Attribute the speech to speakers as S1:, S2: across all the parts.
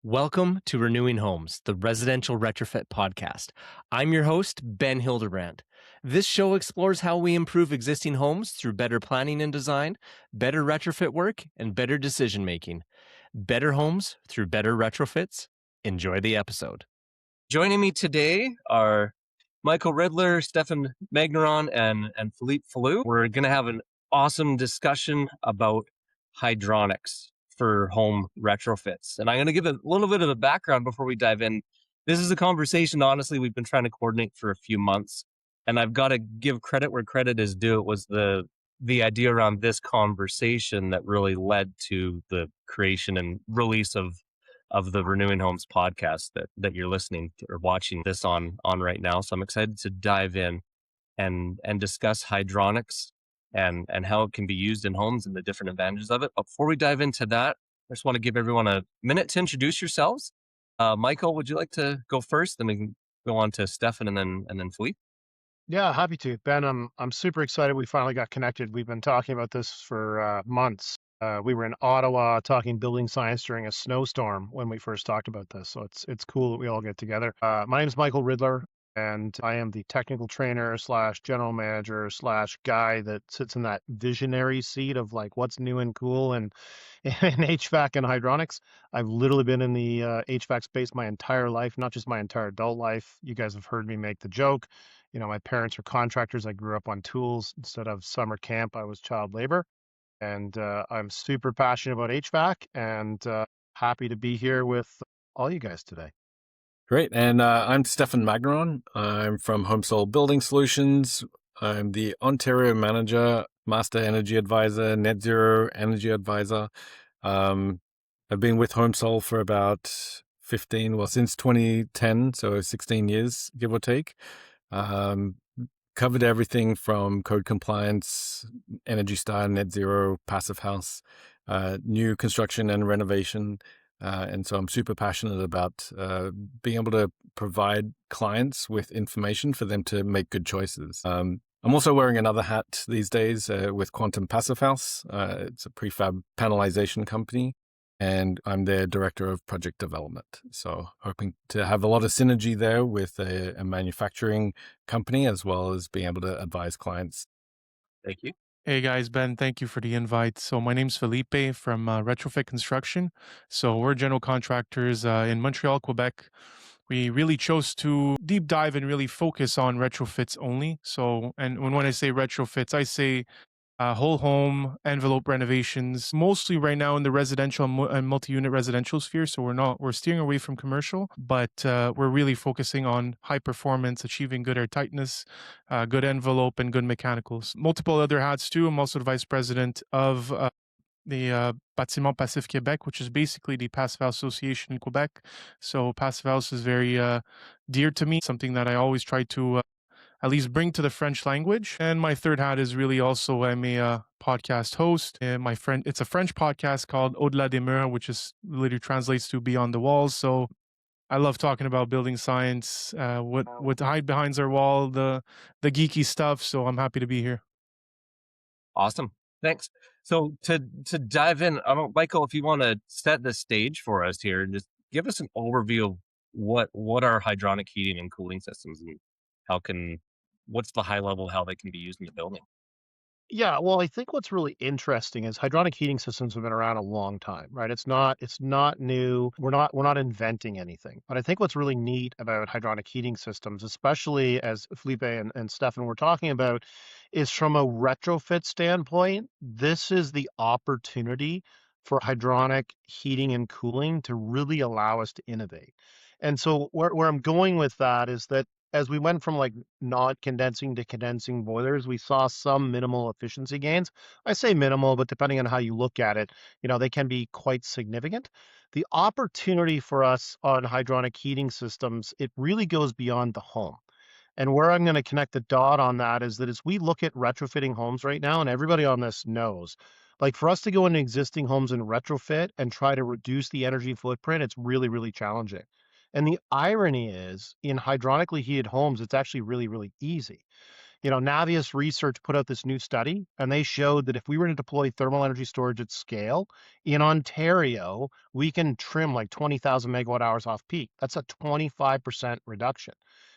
S1: Welcome to Renewing Homes, the residential retrofit podcast. I'm your host, Ben Hildebrand. This show explores how we improve existing homes through better planning and design, better retrofit work, and better decision making. Better homes through better retrofits. Enjoy the episode. Joining me today are Michael Ridler, Stefan Magneron, and Fellipe Falluh. We're going to have an awesome discussion about hydronics for home retrofits. And I'm going to give a little bit of a background before we dive in. This is a conversation, honestly, we've been trying to coordinate for a few months. And I've got to give credit where credit is due. It was the idea around this conversation that really led to the creation and release of the Renewing Homes podcast that you're listening to or watching this on right now. So I'm excited to dive in and discuss hydronics and how it can be used in homes and the different advantages of it. But before we dive into that, I just want to give everyone a minute to introduce yourselves. Michael, would you like to go first? Then we can go on to Stefan and then Philippe.
S2: Yeah, happy to. Ben, I'm super excited we finally got connected. We've been talking about this for months. We were in Ottawa talking building science during a snowstorm when we first talked about this. So it's cool that we all get together. My name is Michael Ridler, and I am the technical trainer slash general manager slash guy that sits in that visionary seat of like what's new and cool and in HVAC and hydronics. I've literally been in the HVAC space my entire life, not just my entire adult life. You guys have heard me make the joke. My parents were contractors. I grew up on tools. Instead of summer camp, I was child labor. And I'm super passionate about HVAC and happy to be here with all you guys today.
S3: Great. And I'm Stefan Magneron. I'm from HomeSol Building Solutions. I'm the Ontario Manager, Master Energy Advisor, Net Zero Energy Advisor. I've been with HomeSol for about since 2010, so 16 years, give or take. Covered everything from code compliance, Energy Star, Net Zero, Passive House, new construction and renovation. And so I'm super passionate about being able to provide clients with information for them to make good choices. I'm also wearing another hat these days with Quantum Passive House. It's a prefab panelization company, and I'm their director of project development. So hoping to have a lot of synergy there with a manufacturing company, as well as being able to advise clients.
S1: Thank you.
S4: Hey guys, Ben, thank you for the invite. So my name's Fellipe from Retrofit Construction. So we're general contractors in Montreal, Quebec. We really chose to deep dive and really focus on retrofits only. So, and when I say retrofits, I say whole home envelope renovations, mostly right now in the residential and multi-unit residential sphere. So we're steering away from commercial, but we're really focusing on high performance, achieving good air tightness, good envelope, and good mechanicals. Multiple other hats too. I'm also the vice president of the Bâtiment Passif Québec, which is basically the Passive House Association in Quebec. So Passive House is very dear to me, something that I always try to at least bring to the French language. And my third hat is really also I'm a podcast host. And it's a French podcast called Au-delà des murs, which is literally translates to Beyond the Walls. So I love talking about building science, what hide behind our wall, the geeky stuff. So I'm happy to be here.
S1: Awesome. Thanks. So to dive in, Michael, if you want to set the stage for us here, just give us an overview of what are hydronic heating and cooling systems and what's the high level, how they can be used in the building?
S2: Yeah, well, I think what's really interesting is hydronic heating systems have been around a long time, right? It's not new. We're not inventing anything. But I think what's really neat about hydronic heating systems, especially as Felipe and Stefan were talking about, is from a retrofit standpoint, this is the opportunity for hydronic heating and cooling to really allow us to innovate. And so where I'm going with that is that as we went from like not condensing to condensing boilers, we saw some minimal efficiency gains. I say minimal, but depending on how you look at it, they can be quite significant. The opportunity for us on hydronic heating systems, it really goes beyond the home. And where I'm going to connect the dot on that is that as we look at retrofitting homes right now, and everybody on this knows, like for us to go into existing homes and retrofit and try to reduce the energy footprint, it's really, really challenging. And the irony is in hydronically heated homes, it's actually really, really easy. Navius Research put out this new study, and they showed that if we were to deploy thermal energy storage at scale in Ontario, we can trim like 20,000 megawatt hours off peak. That's a 25% reduction.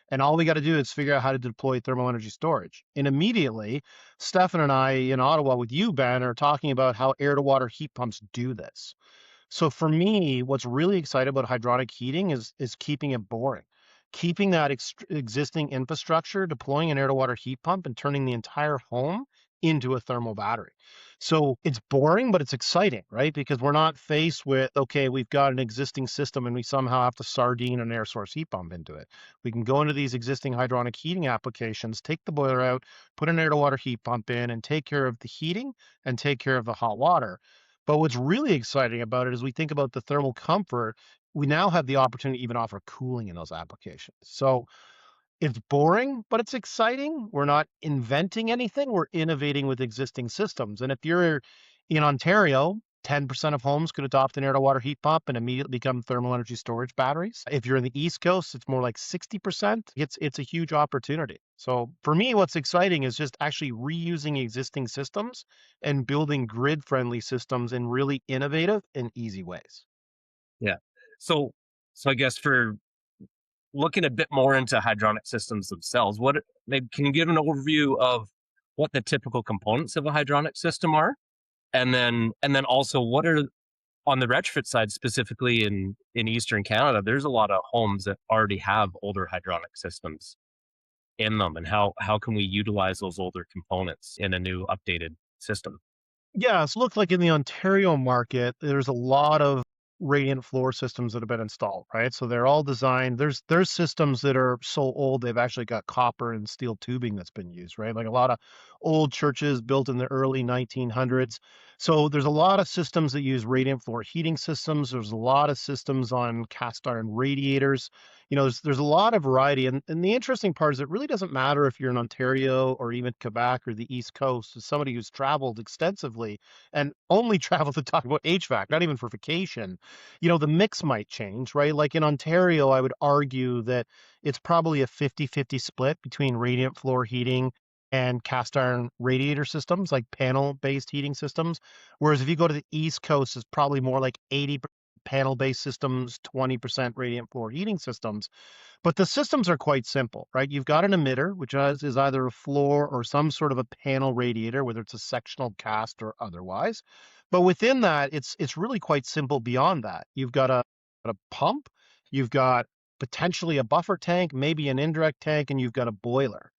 S2: And all we got to do is figure out how to deploy thermal energy storage. And immediately, Stefan and I in Ottawa with you, Ben, are talking about how air to water heat pumps do this. So for me, what's really exciting about hydronic heating is keeping it boring. Keeping that existing infrastructure, deploying an air to water heat pump and turning the entire home into a thermal battery. So it's boring, but it's exciting, right? Because we're not faced with, okay, we've got an existing system and we somehow have to sardine an air source heat pump into it. We can go into these existing hydronic heating applications, take the boiler out, put an air to water heat pump in, and take care of the heating and take care of the hot water. But what's really exciting about it is we think about the thermal comfort, we now have the opportunity to even offer cooling in those applications. So it's boring, but it's exciting. We're not inventing anything. We're innovating with existing systems. And if you're in Ontario, 10% of homes could adopt an air to water heat pump and immediately become thermal energy storage batteries. If you're in the East Coast, it's more like 60%. It's a huge opportunity. So for me, what's exciting is just actually reusing existing systems and building grid friendly systems in really innovative and easy ways.
S1: Yeah. So I guess for looking a bit more into hydronic systems themselves, maybe can you give an overview of what the typical components of a hydronic system are? And then also what are on the retrofit side, specifically in Eastern Canada, there's a lot of homes that already have older hydronic systems in them. And how can we utilize those older components in a new updated system?
S2: Yeah, so it looks like in the Ontario market, there's a lot of radiant floor systems that have been installed, right? So they're all designed. There's systems that are so old they've actually got copper and steel tubing that's been used, right? Like a lot of old churches built in the early 1900s. So there's a lot of systems that use radiant floor heating systems. There's a lot of systems on cast iron radiators. There's a lot of variety. And the interesting part is it really doesn't matter if you're in Ontario or even Quebec or the East Coast. As somebody who's traveled extensively and only traveled to talk about HVAC, not even for vacation, the mix might change, right? Like in Ontario, I would argue that it's probably a 50-50 split between radiant floor heating and cast iron radiator systems, like panel-based heating systems. Whereas if you go to the East Coast, it's probably more like 80 panel-based systems, 20% radiant floor heating systems. But the systems are quite simple, right? You've got an emitter, which is either a floor or some sort of a panel radiator, whether it's a sectional cast or otherwise. But within that, it's really quite simple beyond that. You've got a pump, you've got potentially a buffer tank, maybe an indirect tank, and you've got a boiler.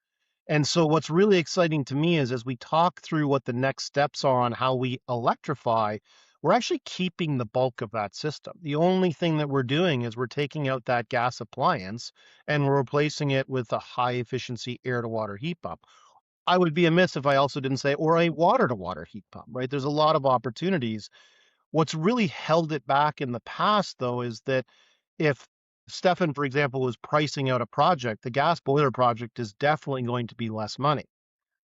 S2: And so what's really exciting to me is as we talk through what the next steps are on how we electrify, we're actually keeping the bulk of that system. The only thing that we're doing is we're taking out that gas appliance and we're replacing it with a high efficiency air to water heat pump. I would be amiss if I also didn't say, or a water to water heat pump, right? There's a lot of opportunities. What's really held it back in the past, though, is that if Stefan, for example, was pricing out a project, the gas boiler project is definitely going to be less money.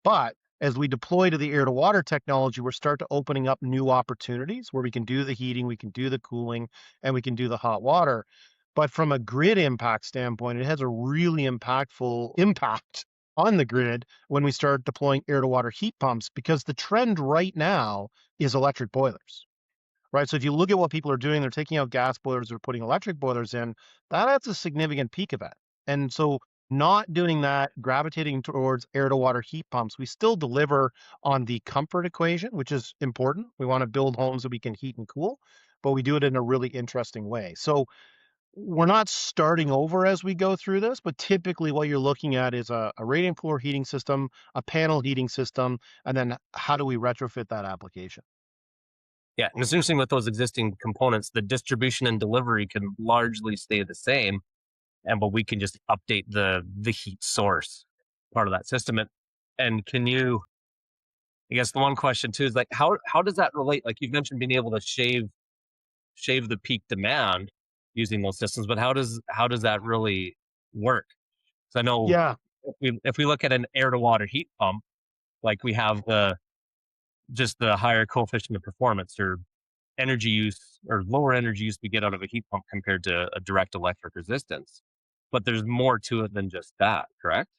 S2: But as we deploy to the air to water technology, we're start to opening up new opportunities where we can do the heating, we can do the cooling, and we can do the hot water. But from a grid impact standpoint, it has a really impactful impact on the grid when we start deploying air to water heat pumps, because the trend right now is electric boilers. Right. So if you look at what people are doing, they're taking out gas boilers, they're putting electric boilers in, that's a significant peak event. And so not doing that, gravitating towards air to water heat pumps, we still deliver on the comfort equation, which is important. We want to build homes that we can heat and cool, but we do it in a really interesting way. So we're not starting over as we go through this, but typically what you're looking at is a radiant floor heating system, a panel heating system, and then how do we retrofit that application?
S1: Yeah, and it's interesting with those existing components, the distribution and delivery can largely stay the same, but we can just update the heat source part of that system. And can you? I guess the one question too is like how does that relate? Like you've mentioned being able to shave the peak demand using those systems, but how does that really work? Because I know
S2: Yeah.
S1: if we look at an air to water heat pump, like we have just the higher coefficient of performance or energy use or lower energy use we get out of a heat pump compared to a direct electric resistance. But there's more to it than just that, correct?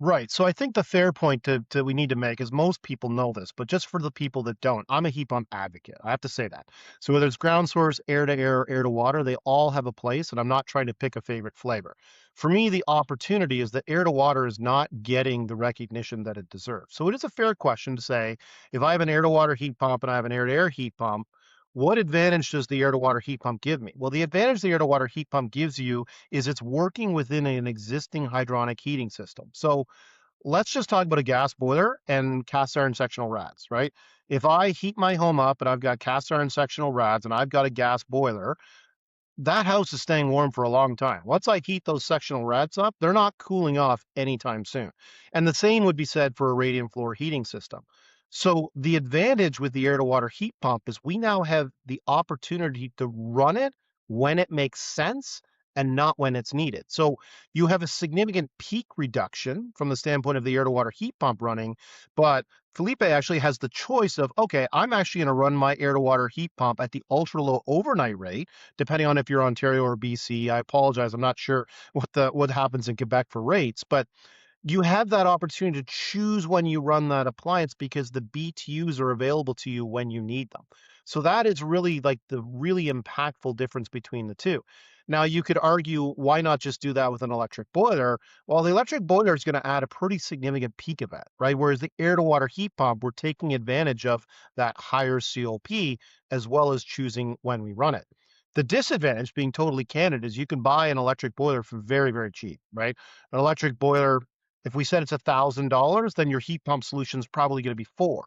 S2: Right. So I think the fair point to we need to make is most people know this, but just for the people that don't, I'm a heat pump advocate. I have to say that. So whether it's ground source, air to air, air to water, they all have a place, and I'm not trying to pick a favorite flavor. For me, the opportunity is that air to water is not getting the recognition that it deserves. So it is a fair question to say, if I have an air to water heat pump and I have an air to air heat pump, what advantage does the air to water heat pump give me? Well, the advantage the air to water heat pump gives you is it's working within an existing hydronic heating system. So let's just talk about a gas boiler and cast iron sectional rads, right? If I heat my home up and I've got cast iron sectional rads and I've got a gas boiler, that house is staying warm for a long time. Once I heat those sectional rads up, they're not cooling off anytime soon. And the same would be said for a radiant floor heating system. So the advantage with the air to water heat pump is we now have the opportunity to run it when it makes sense and not when it's needed. So you have a significant peak reduction from the standpoint of the air to water heat pump running, but Fellipe actually has the choice of, okay, I'm actually going to run my air to water heat pump at the ultra low overnight rate, depending on if you're Ontario or BC. I apologize. I'm not sure what happens in Quebec for rates, but you have that opportunity to choose when you run that appliance because the BTUs are available to you when you need them. So that is really like the really impactful difference between the two. Now, you could argue, why not just do that with an electric boiler? Well, the electric boiler is going to add a pretty significant peak event, right? Whereas the air to water heat pump, we're taking advantage of that higher COP as well as choosing when we run it. The disadvantage, being totally candid, is you can buy an electric boiler for very, very cheap, right? An electric boiler, if we said it's $1,000, then your heat pump solution is probably going to be four.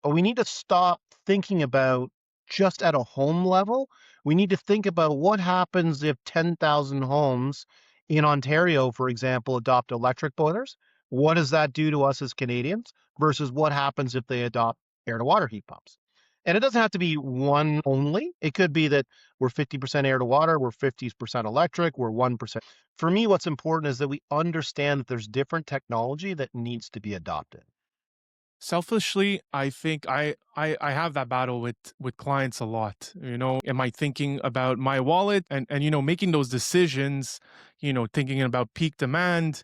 S2: But we need to stop thinking about just at a home level. We need to think about what happens if 10,000 homes in Ontario, for example, adopt electric boilers. What does that do to us as Canadians versus what happens if they adopt air to water heat pumps? And it doesn't have to be one only. It could be that we're 50% air to water, we're 50% electric, we're 1%. For me, what's important is that we understand that there's different technology that needs to be adopted.
S4: Selfishly, I think I have that battle with clients a lot. Am I thinking about my wallet and making those decisions, thinking about peak demand,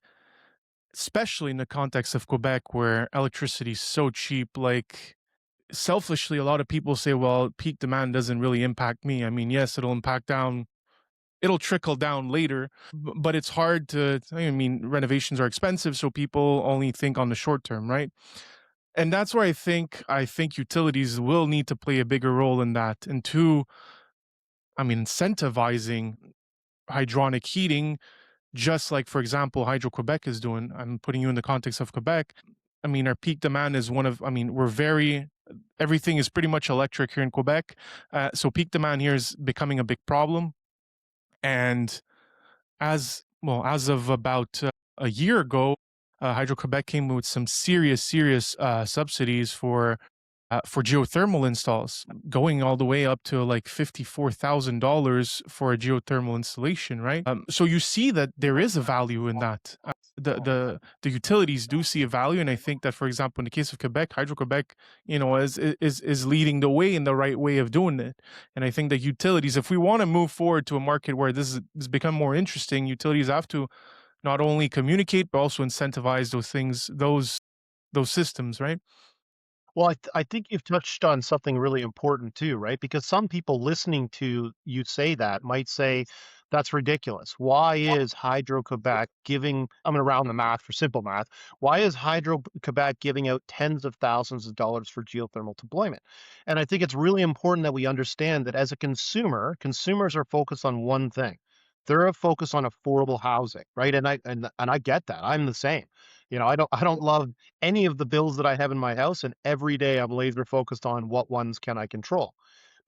S4: especially in the context of Quebec where electricity is so cheap. Like, selfishly, a lot of people say, well, peak demand doesn't really impact me. I mean, yes, it'll trickle down later, but it's hard to, I mean, renovations are expensive, so people only think on the short term, right? And that's where I think utilities will need to play a bigger role in that. And two, I mean, incentivizing hydronic heating, just like, for example, Hydro Quebec is doing. I'm putting you in the context of Quebec. I mean, our peak demand is I mean, everything is pretty much electric here in Quebec. So peak demand here is becoming a big problem. And as of about a year ago, Hydro Quebec came with some serious subsidies for geothermal installs, going all the way up to like $54,000 for a geothermal installation, right? So you see that there is a value in that. The utilities do see a value, and I think that, for example, in the case of Quebec, Hydro Quebec, is leading the way in the right way of doing it. And I think that utilities, if we want to move forward to a market where this has become more interesting, utilities have to not only communicate but also incentivize those things, those systems, right?
S2: Well, I think you've touched on something really important too, right? Because some people listening to you say that might say, that's ridiculous. Why is Hydro Quebec giving, I'm going to round the math for simple math. Why is Hydro Quebec giving out tens of thousands of dollars for geothermal deployment? And I think it's really important that we understand that as a consumer, consumers are focused on one thing. They're focused on affordable housing, right? And I get that. I'm the same. I don't love any of the bills that I have in my house, and every day I'm laser focused on what ones can I control.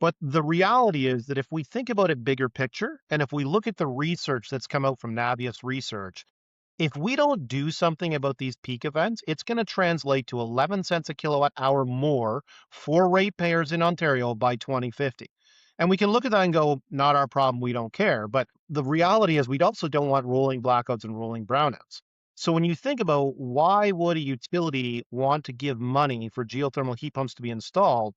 S2: But the reality is that if we think about it bigger picture, and if we look at the research that's come out from Navius Research, if we don't do something about these peak events, it's going to translate to 11 cents a kilowatt hour more for ratepayers in Ontario by 2050. And we can look at that and go, not our problem, we don't care. But the reality is we also don't want rolling blackouts and rolling brownouts. So when you think about why would a utility want to give money for geothermal heat pumps to be installed,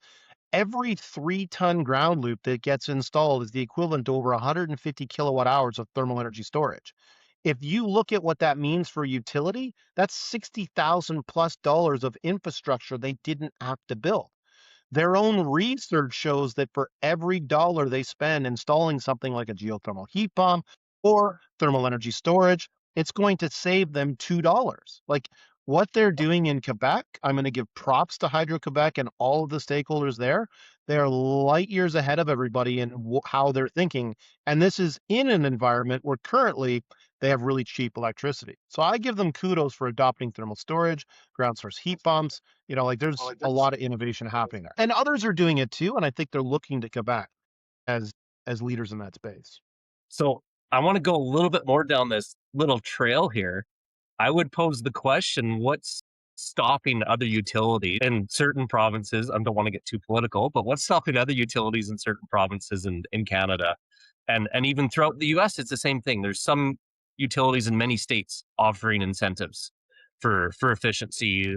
S2: every 3-ton ground loop that gets installed is the equivalent to over 150 kilowatt hours of thermal energy storage. If you look at what that means for utility, that's $60,000+ of infrastructure they didn't have to build. Their own research shows that for every dollar they spend installing something like a geothermal heat pump or thermal energy storage, it's going to save them $2. Like what they're doing in Quebec, I'm going to give props to Hydro Quebec and all of the stakeholders there. They're light years ahead of everybody in how they're thinking. And this is in an environment where currently they have really cheap electricity. So I give them kudos for adopting thermal storage, ground source heat pumps. Like there's a lot of innovation happening there. And others are doing it too. And I think they're looking to Quebec as leaders in that space.
S1: So I want to go a little bit more down this little trail here. I would pose the question, what's stopping other utilities in certain provinces? I don't want to get too political, but what's stopping other utilities in certain provinces in Canada? And even throughout the US, it's the same thing. There's some utilities in many states offering incentives for efficiency,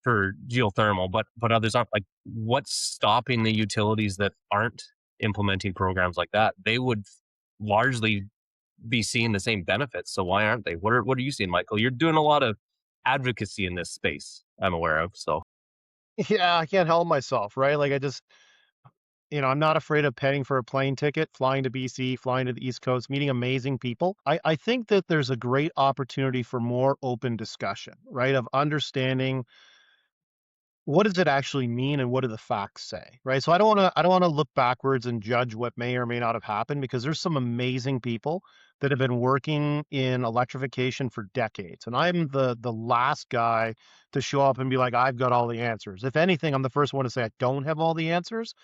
S1: for geothermal, but others aren't. Like, what's stopping the utilities that aren't implementing programs like that? They would largely be seeing the same benefits. So why aren't they? What are you seeing, Michael? You're doing a lot of advocacy in this space, I'm aware of. So
S2: Yeah, I can't help myself, right? Like I just, I'm not afraid of paying for a plane ticket, flying to BC, flying to the East Coast, meeting amazing people. I think that there's a great opportunity for more open discussion, right? Of understanding what does it actually mean and what do the facts say, right? So I don't want to look backwards and judge what may or may not have happened, because there's some amazing people that have been working in electrification for decades, and I'm the last guy to show up and be like, I've got all the answers. If anything, I'm the first one to say I don't have all the answers.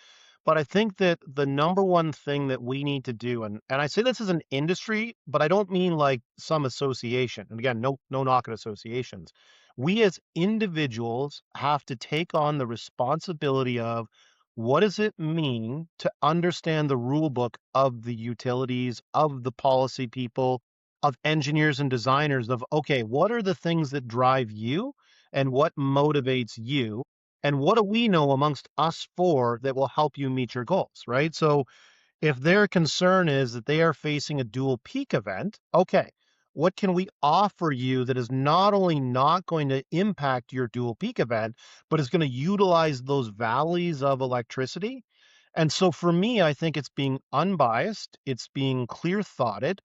S2: But I think that the number one thing that we need to do, and I say this as an industry, but I don't mean like some association. And again, no knock at associations. We as individuals have to take on the responsibility of what does it mean to understand the rule book of the utilities, of the policy people, of engineers and designers, of okay, what are the things that drive you and what motivates you? And what do we know amongst us four that will help you meet your goals, right? So if their concern is that they are facing a dual peak event, okay, what can we offer you that is not only not going to impact your dual peak event, but is going to utilize those valleys of electricity? And so for me, I think it's being unbiased, it's being clear thoughted,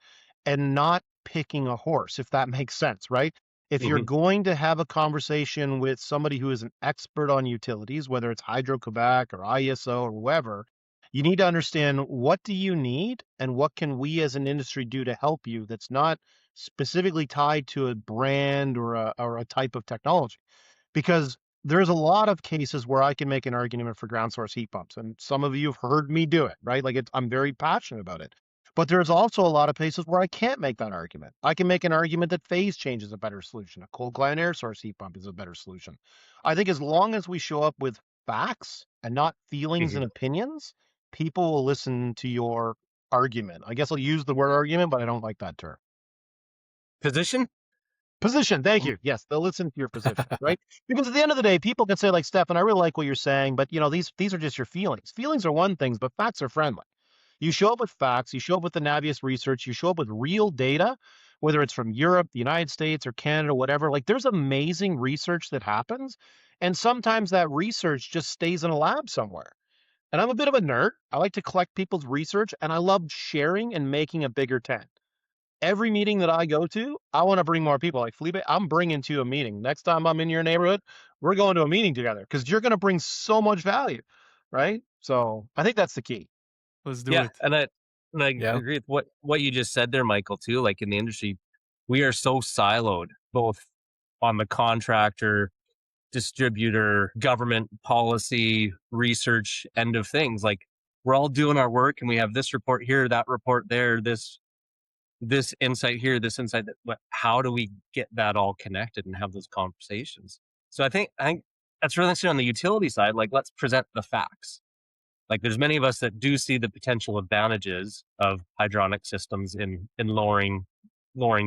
S2: and not picking a horse, if that makes sense, right? If you're going to have a conversation with somebody who is an expert on utilities, whether it's Hydro Quebec or ISO or whoever, you need to understand what do you need and what can we as an industry do to help you that's not specifically tied to a brand or a type of technology. Because there's a lot of cases where I can make an argument for ground source heat pumps, and some of you have heard me do it, right? Like I'm very passionate about it. But there's also a lot of places where I can't make that argument. I can make an argument that phase change is a better solution. A cold client air source heat pump is a better solution. I think as long as we show up with facts and not feelings and opinions, people will listen to your argument. I guess I'll use the word argument, but I don't like that term.
S1: position.
S2: Position, thank you. Yes, they'll listen to your position, right? Because at the end of the day, people can say like, Stefan, I really like what you're saying, but these are just your feelings. Feelings are one thing, but facts are friendly. You show up with facts, you show up with the Navius research, you show up with real data, whether it's from Europe, the United States, or Canada, whatever. Like there's amazing research that happens. And sometimes that research just stays in a lab somewhere. And I'm a bit of a nerd. I like to collect people's research, and I love sharing and making a bigger tent. Every meeting that I go to, I want to bring more people. Like Fellipe, I'm bringing to a meeting. Next time I'm in your neighborhood, we're going to a meeting together because you're going to bring so much value, right? So I think that's the key.
S4: Let's do
S1: Yeah,
S4: it.
S1: and I
S3: Yeah.
S1: agree with what you just said there, Michael, too. Like in the industry, we are so siloed, both on the contractor, distributor, government policy, research end of things. Like we're all doing our work and we have this report here, that report there, this insight here, this insight that. But how do we get that all connected and have those conversations? So I think that's really interesting on the utility side. Like let's present the facts. Like there's many of us that do see the potential advantages of hydronic systems in lowering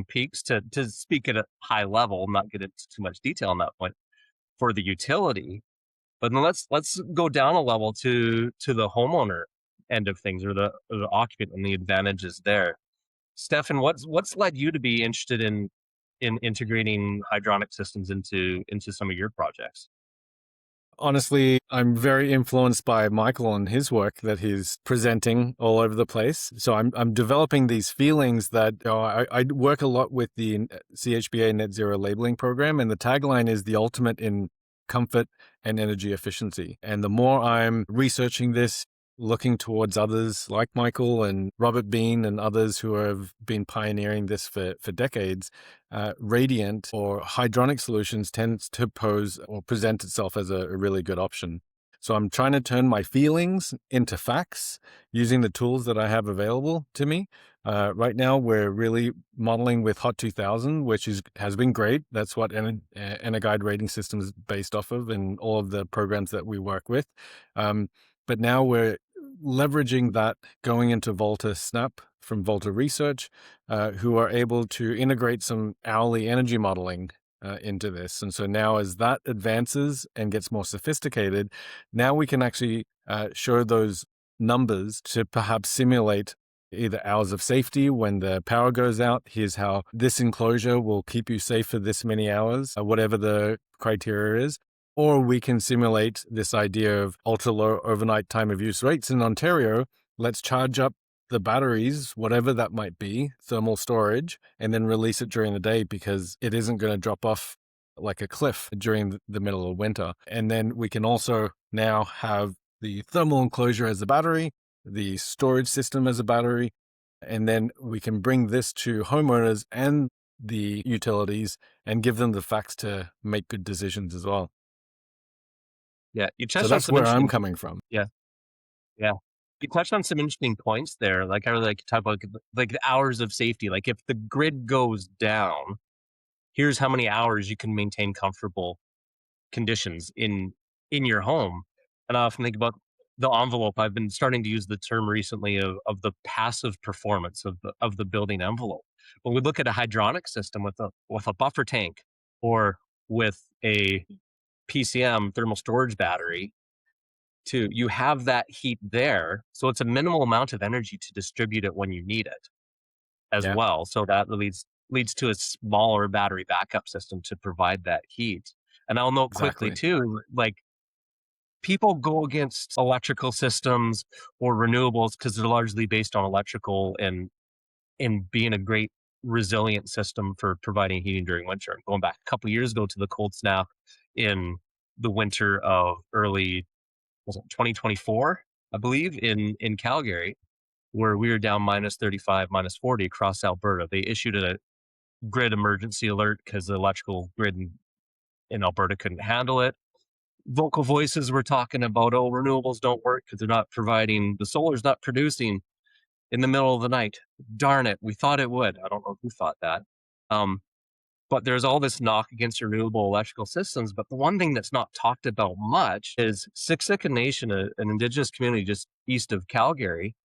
S1: peaks. To speak at a high level, not get into too much detail on that point for the utility. But then let's go down a level to the homeowner end of things, or the occupant and the advantages there. Stefan, what's led you to be interested in integrating hydronic systems into some of your projects?
S3: Honestly, I'm very influenced by Michael and his work that he's presenting all over the place. So I'm developing these feelings that I work a lot with the CHBA Net Zero Labeling Program, and the tagline is the ultimate in comfort and energy efficiency. And the more I'm researching this, looking towards others like Michael and Robert Bean and others who have been pioneering this for decades, radiant or hydronic solutions tends to pose or present itself as a really good option. So I'm trying to turn my feelings into facts using the tools that I have available to me. Right now, we're really modeling with Hot 2000, which has been great. That's what Energuide rating system is based off of in all of the programs that we work with. But now we're leveraging that going into Volta Snap from Volta Research, who are able to integrate some hourly energy modeling into this. And so now as that advances and gets more sophisticated, now we can actually show those numbers to perhaps simulate either hours of safety when the power goes out. Here's how this enclosure will keep you safe for this many hours, whatever the criteria is. Or we can simulate this idea of ultra low overnight time of use rates in Ontario. Let's charge up the batteries, whatever that might be, thermal storage, and then release it during the day because it isn't going to drop off like a cliff during the middle of winter. And then we can also now have the thermal enclosure as a battery, the storage system as a battery, and then we can bring this to homeowners and the utilities and give them the facts to make good decisions as well.
S1: Yeah, you
S3: So
S1: touched on
S3: that's
S1: some
S3: where I'm
S1: interesting.
S3: coming from.
S1: Yeah, yeah. You touched on some interesting points there. Like I really like to talk about like the hours of safety. Like if the grid goes down, here's how many hours you can maintain comfortable conditions in your home. And I often think about the envelope. I've been starting to use the term recently of the passive performance of the building envelope. When we look at a hydronic system with a buffer tank or with a PCM thermal storage battery, too, you have that heat there. So it's a minimal amount of energy to distribute it when you need it as
S3: Yeah,
S1: well. So that leads to a smaller battery backup system to provide that heat. And I'll note quickly
S3: exactly.
S1: too, like people go against electrical systems or renewables because they're largely based on electrical and in being a great resilient system for providing heating during winter. And going back a couple of years ago to the cold snap in the winter of early, was it 2024, I believe, in Calgary, where we were down minus 35, minus 40 across Alberta. They issued a grid emergency alert because the electrical grid in Alberta couldn't handle it. Vocal voices were talking about, oh, renewables don't work because they're not providing, the solar's not producing in the middle of the night. Darn it, we thought it would. I don't know who thought that. Um, but there's all this knock against renewable electrical systems. But the one thing that's not talked about much is Siksika Nation, an Indigenous community just east of Calgary.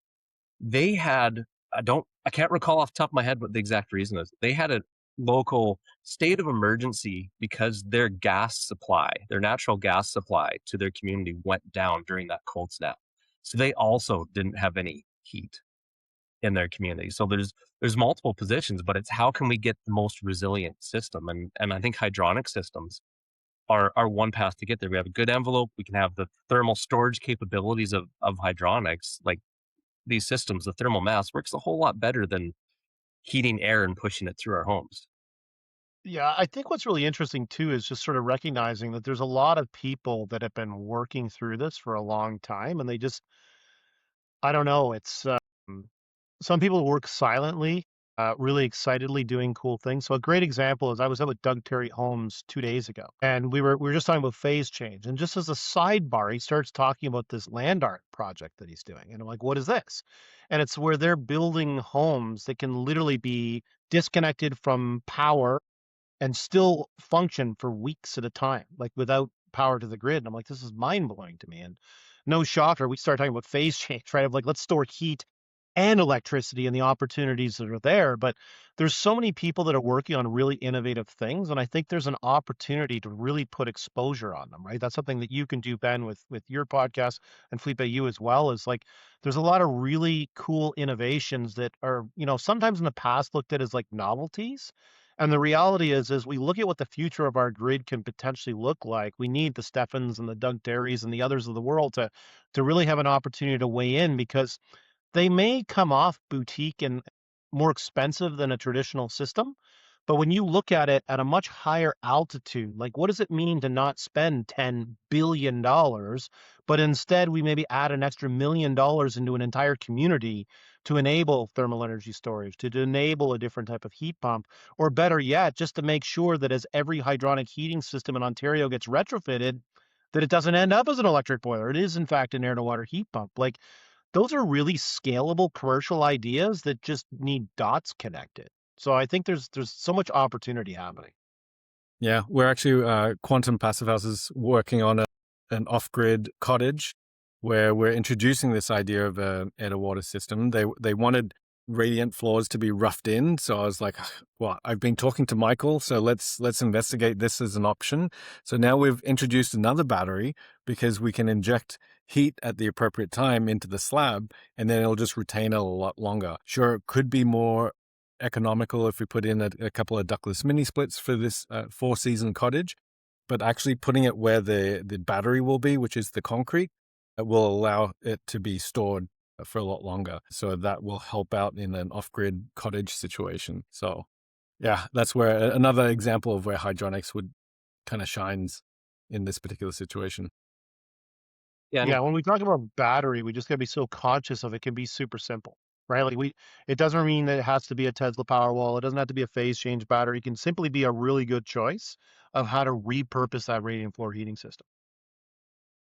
S1: They had, I can't recall off the top of my head what the exact reason is. They had a local state of emergency because their gas supply, their natural gas supply to their community went down during that cold snap. So they also didn't have any heat in their community. So there's multiple positions, but it's how can we get the most resilient system? And I think hydronic systems are one path to get there. We have a good envelope. We can have the thermal storage capabilities of hydronics. Like these systems, the thermal mass works a whole lot better than heating air and pushing it through our homes.
S2: Yeah, I think what's really interesting too is just sort of recognizing that there's a lot of people that have been working through this for a long time, and they just, I don't know, it's some people work silently, really excitedly doing cool things. So a great example is I was out with Doug Terry Holmes 2 days ago, and we were just talking about phase change. And just as a sidebar, he starts talking about this land art project that he's doing, and I'm like, "What is this?" And it's where they're building homes that can literally be disconnected from power and still function for weeks at a time, like without power to the grid. And I'm like, this is mind blowing to me. And no shocker, we start talking about phase change, right? Of like, let's store heat and electricity and the opportunities that are there. But there's so many people that are working on really innovative things, and I think there's an opportunity to really put exposure on them, right? That's something that you can do, Ben, with your podcast, and Felipe, you as well, is like there's a lot of really cool innovations that are, sometimes in the past looked at as like novelties. And the reality is, as we look at what the future of our grid can potentially look like, we need the Steffens and the Doug Derrys and the others of the world to really have an opportunity to weigh in, because they may come off boutique and more expensive than a traditional system, but when you look at it at a much higher altitude, like what does it mean to not spend $10 billion, but instead we maybe add an extra $1 million into an entire community to enable thermal energy storage, to enable a different type of heat pump, or better yet, just to make sure that as every hydronic heating system in Ontario gets retrofitted, that it doesn't end up as an electric boiler. It is in fact an air to water heat pump. Like those are really scalable commercial ideas that just need dots connected. So I think there's so much opportunity happening.
S3: Yeah, we're actually Quantum Passive House is working on an off-grid cottage where we're introducing this idea of a air to water system. They wanted radiant floors to be roughed in, so I was like, well, I've been talking to Michael, so let's investigate this as an option. So now we've introduced another battery because we can inject heat at the appropriate time into the slab, and then it'll just retain it a lot longer. Sure, it could be more economical if we put in a couple of ductless mini splits for this 4-season cottage, but actually putting it where the battery will be, which is the concrete, will allow it to be stored for a lot longer. So that will help out in an off-grid cottage situation. So yeah, that's where another example of where hydronics would kind of shines in this particular situation.
S2: Yeah, when we talk about battery, we just gotta be so conscious of it can be super simple, right? Like it doesn't mean that it has to be a Tesla Powerwall. It doesn't have to be a phase change battery. It can simply be a really good choice of how to repurpose that radiant floor heating system.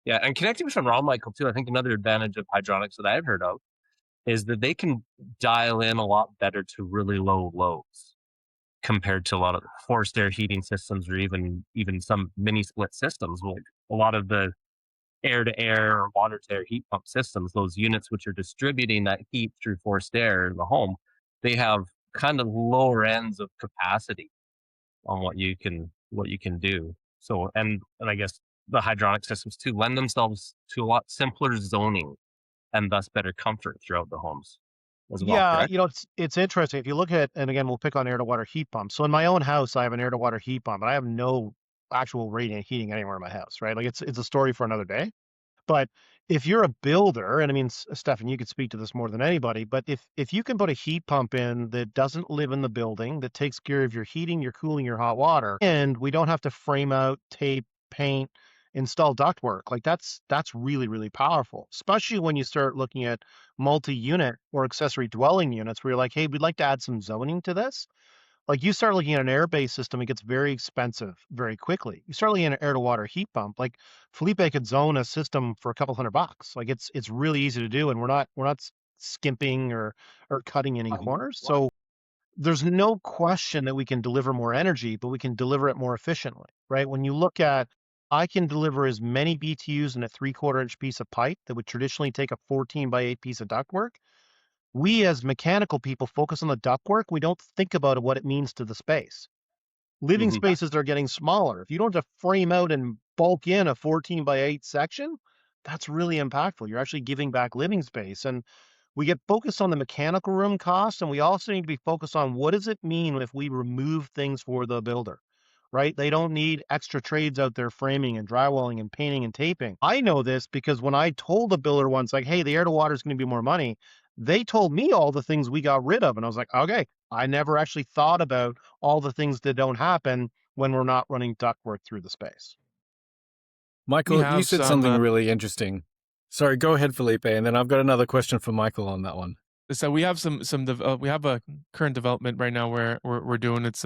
S1: Yeah, and connecting with wrong, Michael, too, I think another advantage of hydronics that I've heard of is that they can dial in a lot better to really low loads compared to a lot of forced air heating systems, or even some mini split systems. Like a lot of the air to air or water to air heat pump systems, those units which are distributing that heat through forced air in the home, they have kind of lower ends of capacity on what you can do. So and I guess the hydronic systems too lend themselves to a lot simpler zoning and thus better comfort throughout the homes as well,
S2: Yeah,
S1: correct?
S2: it's interesting. If you look at, and again, we'll pick on air to water heat pumps. So in my own house, I have an air to water heat pump, and I have no actual radiant heating anywhere in my house, right? Like it's a story for another day. But if you're a builder, and I mean, Stefan, you could speak to this more than anybody, but if you can put a heat pump in that doesn't live in the building, that takes care of your heating, your cooling, your hot water, and we don't have to frame out, tape, paint, install ductwork, like that's really, really powerful, especially when you start looking at multi-unit or accessory dwelling units where you're like, hey, we'd like to add some zoning to this. Like you start looking at an air-based system, it gets very expensive very quickly. You start looking at an air-to-water heat pump, like Felipe could zone a system for a couple $100. Like it's really easy to do, and we're not skimping or cutting any corners. So there's no question that we can deliver more energy, but we can deliver it more efficiently, right? When you look at, I can deliver as many BTUs in a 3/4 inch piece of pipe that would traditionally take a 14 by 8 piece of ductwork. We as mechanical people focus on the ductwork. We don't think about what it means to the space. Living
S1: Hmm.
S2: spaces are getting smaller. If you don't have to frame out and bulk in a 14 by 8 section, that's really impactful. You're actually giving back living space. And we get focused on the mechanical room cost, and we also need to be focused on what does it mean if we remove things for the builder, right? They don't need extra trades out there framing and drywalling and painting and taping. I know this because when I told the builder once, like, hey, the air to water is going to be more money, they told me all the things we got rid of. And I was like, okay, I never actually thought about all the things that don't happen when we're not running ductwork through the space.
S4: We
S3: Michael, you
S4: have
S3: said
S4: some
S3: something really interesting. Sorry, go ahead, Felipe, and then I've got another question for Michael on that one.
S4: so we have we have a current development right now where we're doing it's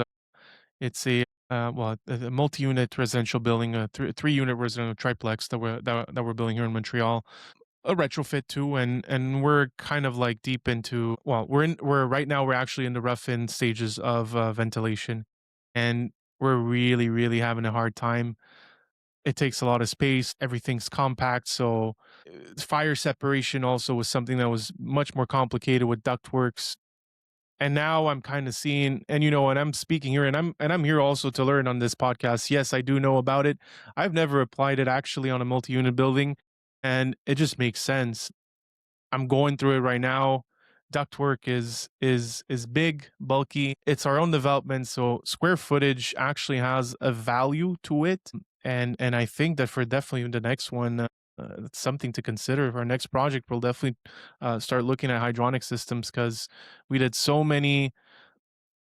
S4: a well, a multi-unit residential building, a three-unit residential triplex that we're building here in Montreal. A retrofit too, and we're kind of like deep into, well, we're right now we're actually in the rough in stages of ventilation, and we're really having a hard time it takes a lot of space. Everything's compact. So fire separation also was something that was much more complicated with ductworks. And now I'm kind of seeing, and and I'm speaking here, and I'm here also to learn on this podcast. Yes, I do know about it. I've never applied it actually on a multi-unit building, and it just makes sense. I'm going through it right now. Ductwork is big, bulky. It's our own development, so square footage actually has a value to it. And I think that for definitely the next one, it's something to consider. For our next project, we'll definitely start looking at hydronic systems, because we did so many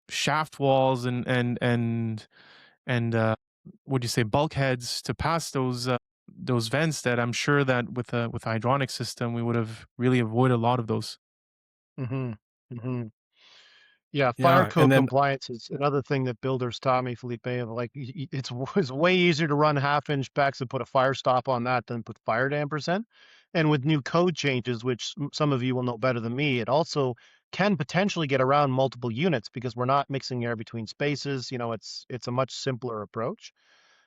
S4: shaft walls and would you say bulkheads to pass those vents, that I'm sure that with a hydronic system we would have really avoided a lot of those.
S2: Hmm. Hmm. Yeah, fire
S3: Yeah, and
S2: code
S3: then
S2: compliance is another thing that builders taught me, Felipe. Of like, it's way easier to run half-inch PEX and put a fire stop on that than put fire dampers in. And with new code changes, which some of you will know better than me, it also can potentially get around multiple units because we're not mixing air between spaces. It's a much simpler approach.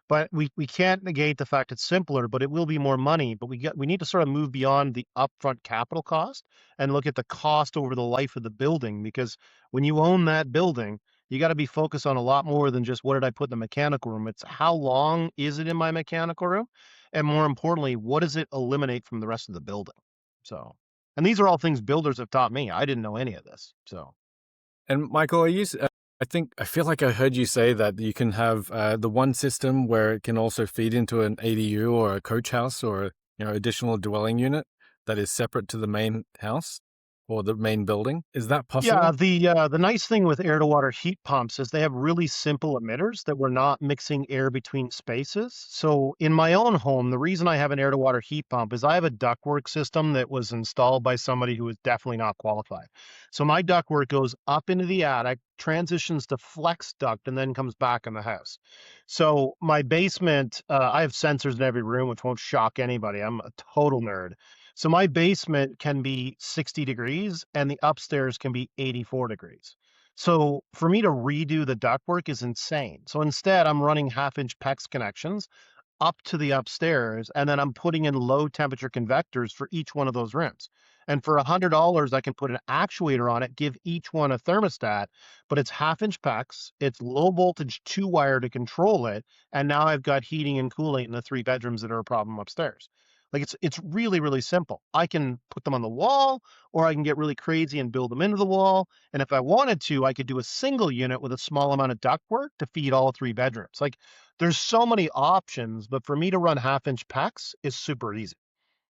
S2: But we can't negate the fact it's simpler, but it will be more money. But we need to sort of move beyond the upfront capital cost and look at the cost over the life of the building. Because when you own that building, you got to be focused on a lot more than just what did I put in the mechanical room. It's how long is it in my mechanical room? And more importantly, what does it eliminate from the rest of the building? So, and these are all things builders have taught me. I didn't know any of this. So,
S3: And Michael, I feel like I heard you say that you can have the one system where it can also feed into an ADU or a coach house or additional dwelling unit that is separate to the main house or the main building. Is that
S2: yeah,
S3: possible?
S2: the nice thing with air to water heat pumps is they have really simple emitters that we're not mixing air between spaces. So in my own home, the reason I have an air to water heat pump is I have a ductwork system that was installed by somebody who is definitely not qualified. So my ductwork goes up into the attic, transitions to flex duct, and then comes back in the house. So my basement, I have sensors in every room, which won't shock anybody. I'm a total nerd. So my basement can be 60 degrees and the upstairs can be 84 degrees. So for me to redo the ductwork is insane. So instead, I'm running half-inch PEX connections up to the upstairs, and then I'm putting in low temperature convectors for each one of those rooms. And for $100, I can put an actuator on it, give each one a thermostat, but it's half-inch PEX, it's low voltage two-wire to control it, and now I've got heating and cooling in the 3 bedrooms that are a problem upstairs. Like it's really, really simple. I can put them on the wall, or I can get really crazy and build them into the wall. And if I wanted to, I could do a single unit with a small amount of ductwork to feed all 3 bedrooms. Like there's so many options, but for me to run half-inch PEX is super easy.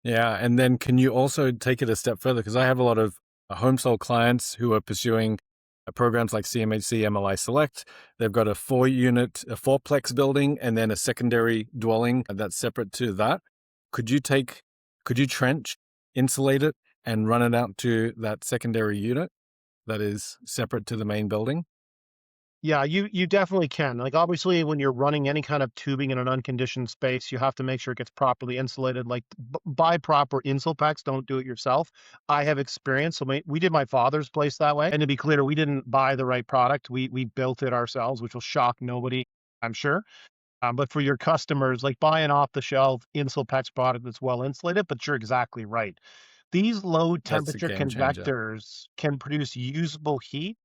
S3: Yeah, and then can you also take it a step further? Because I have a lot of home sold clients who are pursuing programs like CMHC, MLI Select. They've got a 4-plex building, and then a secondary dwelling that's separate to that. Could you trench, insulate it, and run it out to that secondary unit that is separate to the main building?
S2: Yeah, you definitely can. Like obviously when you're running any kind of tubing in an unconditioned space, you have to make sure it gets properly insulated. Like buy proper insul packs, don't do it yourself. I have experience. So we did my father's place that way. And to be clear, we didn't buy the right product. We built it ourselves, which will shock nobody, I'm sure. But for your customers, like buy an off the shelf insul packs product that's well insulated, but you're exactly right. These low
S3: That's a
S2: temperature
S3: game changer.
S2: convectors can produce usable heat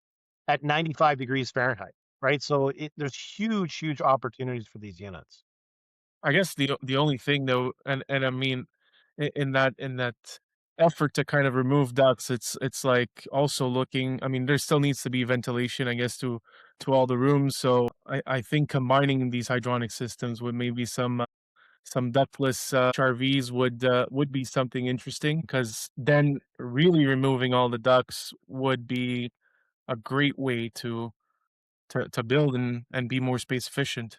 S2: at 95 degrees Fahrenheit, right? So there's huge, huge opportunities for these units.
S4: I guess the only thing though, and I mean, in that effort to kind of remove ducts, it's like also looking. I mean, there still needs to be ventilation, I guess, to all the rooms. So I think combining these hydronic systems with maybe some ductless HRVs would be something interesting, because then really removing all the ducts would be a great way to build and be more space efficient.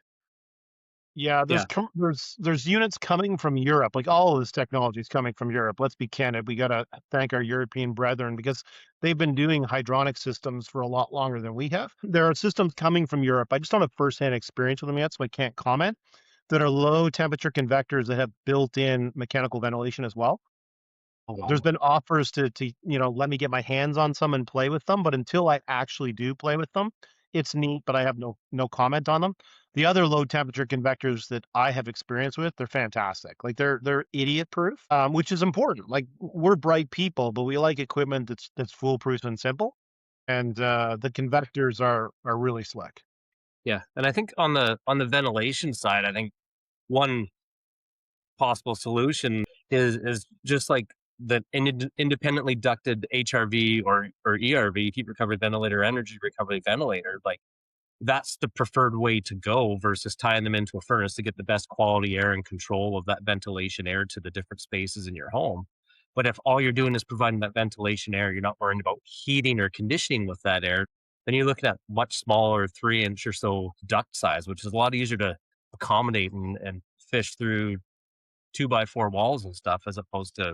S2: Yeah,
S1: Yeah.
S2: there's units coming from Europe. Like all of this technology is coming from Europe. Let's be candid. We got to thank our European brethren because they've been doing hydronic systems for a lot longer than we have. There are systems coming from Europe. I just don't have firsthand experience with them yet, so I can't comment. That are low temperature convectors that have built-in mechanical ventilation as well. There's been offers to let me get my hands on some and play with them, but until I actually do play with them, it's neat, but I have no comment on them. The other low temperature convectors that I have experience with, they're fantastic. Like they're idiot proof, which is important. Like we're bright people, but we like equipment that's foolproof and simple. And the convectors are really slick.
S1: Yeah, and I think on the ventilation side, I think one possible solution is just like the independently ducted HRV or ERV, heat recovery ventilator, energy recovery ventilator. Like that's the preferred way to go versus tying them into a furnace to get the best quality air and control of that ventilation air to the different spaces in your home. But if all you're doing is providing that ventilation air, you're not worrying about heating or conditioning with that air, then you're looking at much smaller 3 inch or so duct size, which is a lot easier to accommodate and fish through 2x4 walls and stuff as opposed to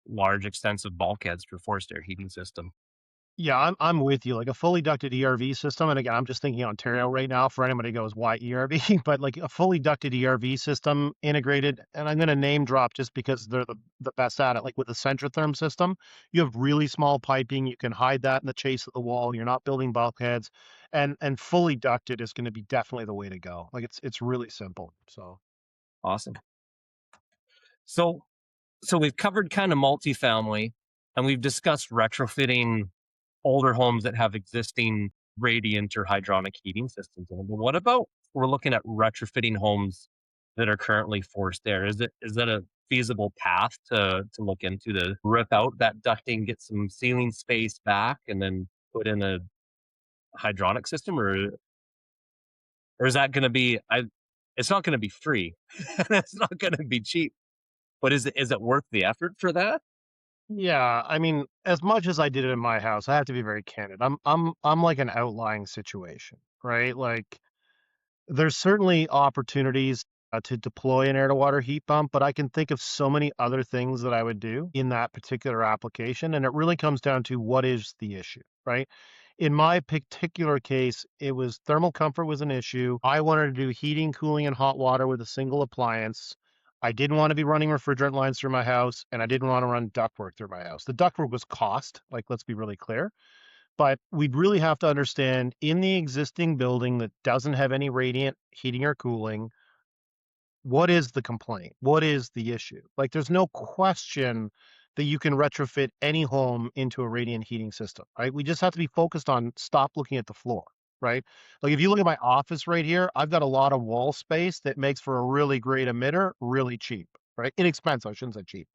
S1: large extensive bulkheads for forced air heating system.
S2: Yeah, I'm with you. Like a fully ducted ERV system, and again, I'm just thinking Ontario right now for anybody who goes, why ERV? But like a fully ducted ERV system integrated, and I'm gonna name drop just because they're the best at it. Like with the Centrotherm system, you have really small piping, you can hide that in the chase of the wall, you're not building bulkheads, and fully ducted is gonna be definitely the way to go. Like it's really simple. So
S1: Awesome. So so we've covered kind of multifamily and we've discussed retrofitting older homes that have existing radiant or hydronic heating systems in them. But what about we're looking at retrofitting homes that are currently forced air? Is that a feasible path to look into to rip out that ducting, get some ceiling space back, and then put in a hydronic system, or is that going to be? It's not going to be free. It's not going to be cheap. But is it worth the effort for that?
S2: yeah, I mean, as much as I did it in my house, I have to be very candid. I'm like an outlying situation, right? Like there's certainly opportunities to deploy an air to water heat pump, but I can think of so many other things that I would do in that particular application. And it really comes down to what is the issue, right? In my particular case, it was thermal comfort was an issue. I wanted to do heating, cooling, and hot water with a single appliance. I didn't want to be running refrigerant lines through my house, and I didn't want to run ductwork through my house. The ductwork was cost, like, let's be really clear. But we'd really have to understand in the existing building that doesn't have any radiant heating or cooling, what is the complaint? What is the issue? Like, there's no question that you can retrofit any home into a radiant heating system, right? We just have to be focused on stop looking at the floor, right? Like, if you look at my office right here, I've got a lot of wall space that makes for a really great emitter, really cheap, right? Inexpensive, I shouldn't say cheap.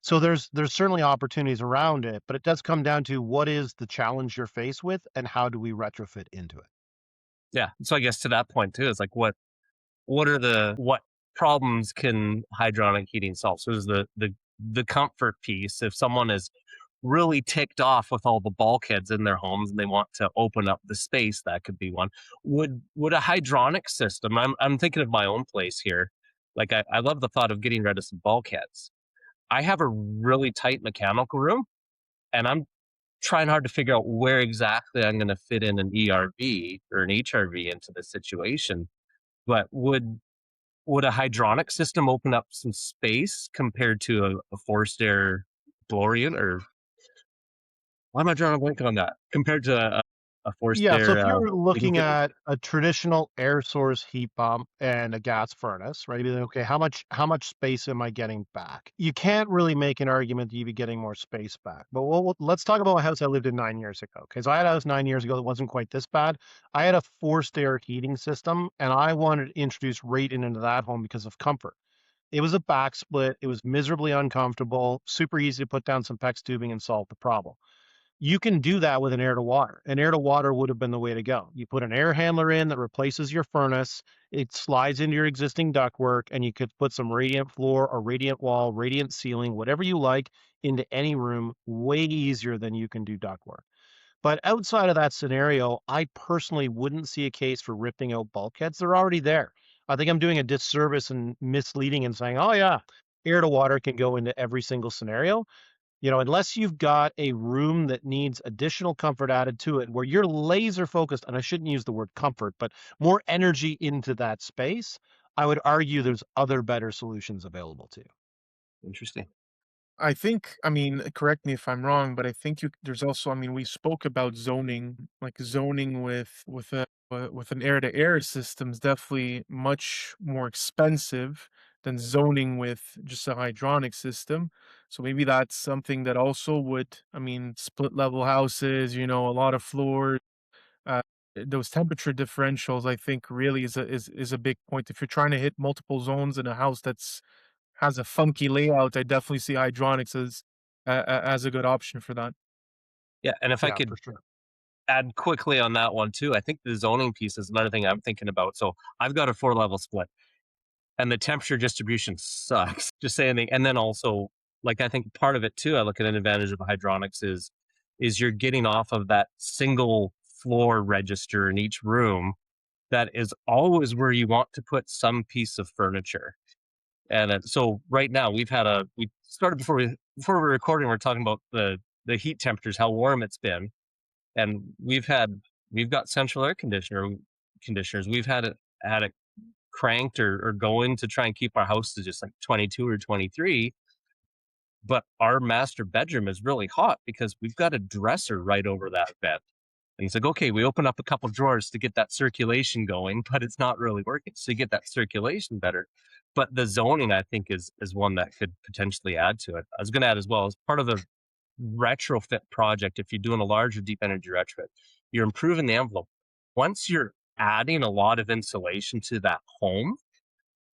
S2: So there's certainly opportunities around it, but it does come down to what is the challenge you're faced with and how do we retrofit into it?
S1: Yeah. So I guess to that point too, it's like what problems can hydronic heating solve? So is the comfort piece. If someone is really ticked off with all the bulkheads in their homes and they want to open up the space, that could be one. Would a hydronic system? I'm thinking of my own place here. Like I love the thought of getting rid of some bulkheads. I have a really tight mechanical room, and I'm trying hard to figure out where exactly I'm going to fit in an ERV or an HRV into the situation. But would a hydronic system open up some space compared to a forced air blower unit? Or why am I drawing a blank on that? Compared to a forced
S2: Yeah, so
S1: air
S2: if you're
S1: heating
S2: looking
S1: system?
S2: at a traditional air source heat pump and a gas furnace, right? You'd be like, okay, how much space am I getting back? You can't really make an argument that you'd be getting more space back. But let's talk about a house I lived in 9 years ago. Okay, so I had a house 9 years ago that wasn't quite this bad. I had a forced air heating system, and I wanted to introduce radiant into that home because of comfort. It was a back split. It was miserably uncomfortable, super easy to put down some PEX tubing and solve the problem. You can do that with an air to water. An air to water would have been the way to go. You put an air handler in that replaces your furnace, it slides into your existing ductwork, and you could put some radiant floor or radiant wall, radiant ceiling, whatever you like, into any room way easier than you can do ductwork. But outside of that scenario, I personally wouldn't see a case for ripping out bulkheads. They're already there. I think I'm doing a disservice and misleading and saying, oh, yeah, air to water can go into every single scenario. Unless you've got a room that needs additional comfort added to it, where you're laser focused, and I shouldn't use the word comfort, but more energy into that space, I would argue there's other better solutions available to you.
S1: Interesting.
S4: I think, I mean, correct me if I'm wrong, but I think there's also, I mean, we spoke about zoning, like zoning with But with an air-to-air system is definitely much more expensive than zoning with just a hydronic system. So maybe that's something that also would, I mean, split level houses, a lot of floors, uh, those temperature differentials, I think really is a big point. If you're trying to hit multiple zones in a house that's has a funky layout, I definitely see hydronics as a good option for that.
S1: Yeah, and if I
S2: Yeah, for
S1: could
S2: sure.
S1: add quickly on that one too, I think the zoning piece is another thing I'm thinking about. So I've got a 4-level split, and the temperature distribution sucks. Just saying, and then also, like, I think part of it too, I look at an advantage of hydronics is you're getting off of that single floor register in each room that is always where you want to put some piece of furniture. And so right now we started before we were recording. We're talking about the heat temperatures, how warm it's been, and we've got central air conditioners. We've had it cranked or going to try and keep our house to just like 22 or 23. But our master bedroom is really hot because we've got a dresser right over that bed. And he's like, okay, we open up a couple drawers to get that circulation going, but it's not really working. So you get that circulation better. But the zoning, I think, is one that could potentially add to it. I was going to add as well, as part of the retrofit project, if you're doing a larger deep energy retrofit, you're improving the envelope. Once you're adding a lot of insulation to that home,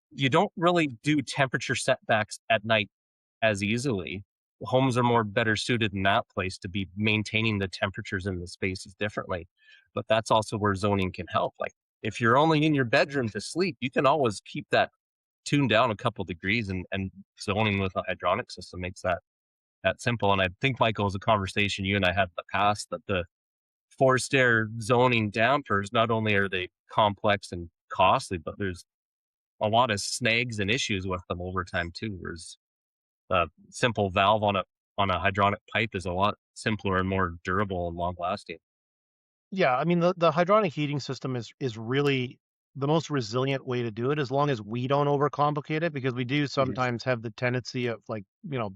S1: you don't really do temperature setbacks at night as easily. Homes are more better suited in that place to be maintaining the temperatures in the spaces differently. But that's also where zoning can help. Like if you're only in your bedroom to sleep, you can always keep that tuned down a couple degrees, and zoning with a hydronic system makes that simple. And I think, Michael, is a conversation you and I had in the past that the forced air zoning dampers, not only are they complex and costly, but there's a lot of snags and issues with them over time too. Whereas a simple valve on a hydronic pipe is a lot simpler and more durable and long lasting.
S2: Yeah, I mean, the hydronic heating system is really the most resilient way to do it as long as we don't overcomplicate it because we do
S1: Mhm.
S2: sometimes have the tendency of like,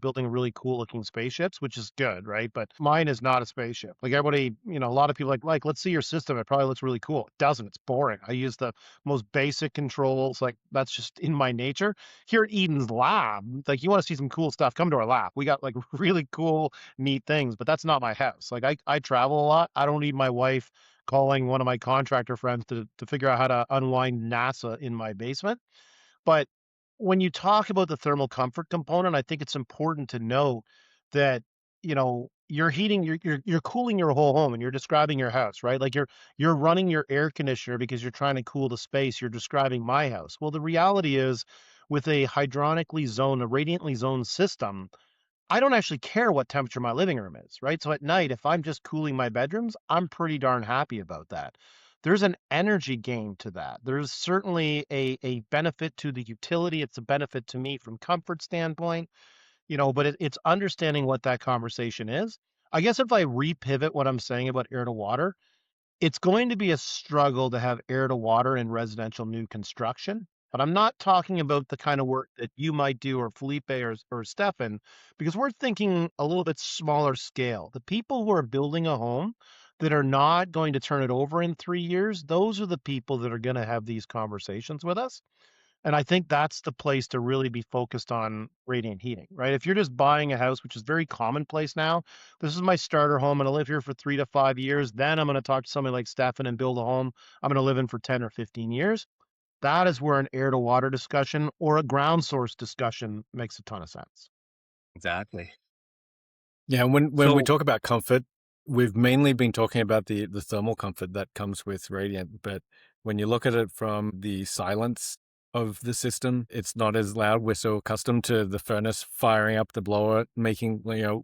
S2: building really cool looking spaceships, which is good, right? But mine is not a spaceship. Like everybody, a lot of people like, let's see your system. It probably looks really cool. It doesn't. It's boring. I use the most basic controls. Like that's just in my nature. Here at Eden's lab, like you want to see some cool stuff, come to our lab. We got like really cool neat things, but that's not my house. Like I travel a lot. I don't need my wife calling one of my contractor friends to figure out how to unwind NASA in my basement. But when you talk about the thermal comfort component, I think it's important to know that, you're heating, you're cooling your whole home and you're describing your house, right? Like you're running your air conditioner because you're trying to cool the space. You're describing my house. Well, the reality is with a hydronically zoned, a radiantly zoned system, I don't actually care what temperature my living room is, right? So at night, if I'm just cooling my bedrooms, I'm pretty darn happy about that. There's an energy gain to that. There's certainly a benefit to the utility. It's a benefit to me from comfort standpoint, but it's understanding what that conversation is. I guess if I repivot what I'm saying about air to water, it's going to be a struggle to have air to water in residential new construction, but I'm not talking about the kind of work that you might do or Felipe or Stefan, because we're thinking a little bit smaller scale. The people who are building a home that are not going to turn it over in 3 years, those are the people that are going to have these conversations with us. And I think that's the place to really be focused on radiant heating, right? If you're just buying a house, which is very commonplace now, this is my starter home. I'm going to live here for 3 to 5 years. Then I'm going to talk to somebody like Stefan and build a home I'm going to live in for 10 or 15 years. That is where an air to water discussion or a ground source discussion makes a ton of sense.
S1: Exactly.
S3: Yeah, and when we
S1: So
S3: talk about comfort, we've mainly been talking about the thermal comfort that comes with radiant, but when you look at it from the silence of the system, it's not as loud. We're so accustomed to the furnace firing up the blower, making,